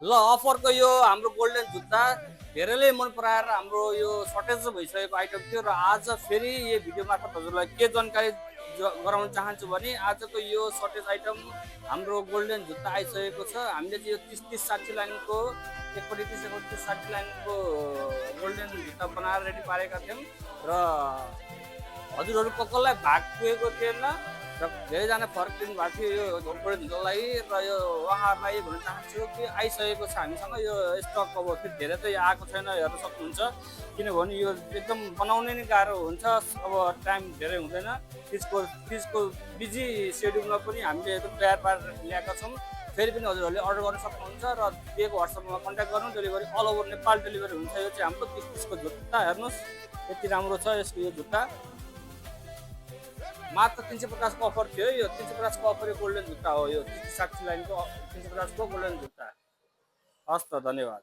ल अफरको यो हाम्रो गोल्डन जुत्ता धेरैले मन पराएर हाम्रो यो सर्टेज भइसकेको आइटम थियो र आज फेरि यो भिडियो मार्फत हजुरलाई के जानकारी गराउन चाहन्छु भने आजको यो सर्टेज आइटम हाम्रो गोल्डन जुत्ता आइसकेको छ। हामीले चाहिँ यो 30-30-60 लाइनको एकपट्टि 30-30-60 लाइनको गोल्डन जुत्ता बनाएर रेडी पारेका थियौँ र हजुरहरू कसलाई भाग पुगेको थिएन र धेरैजना फरक दिनु भएको थियो यो गोल्डन जुत्तालाई र यो उहाँहरूलाई भन्न चाहन्छु कि आइसकेको छ हामीसँग यो स्टक। अब फेरि धेरै त यो आएको छैन, हेर्न सक्नुहुन्छ, किनभने यो एकदम बनाउनै नै गाह्रो हुन्छ। अब टाइम धेरै हुँदैन, त्यसको बिजी सेड्युलमा पनि हामीले एकदम तयार पारेर ल्याएका छौँ। फेरि पनि हजुरहरूले अर्डर गर्न सक्नुहुन्छ र दिएको वाट्सएपमा कन्ट्याक्ट गर्नु, delivery all over Nepal delivery हुन्छ। यो चाहिँ हाम्रो 30-30को जुत्ता हेर्नुहोस् यति राम्रो छ यसको यो जुत्ता। मात्र 350 को अफर थियो। यो 350 को अफर गोल्डन जुत्ता हो। यो 30-60 लाइनको 350 को गोल्डन जुत्ता। हस् त, धन्यवाद।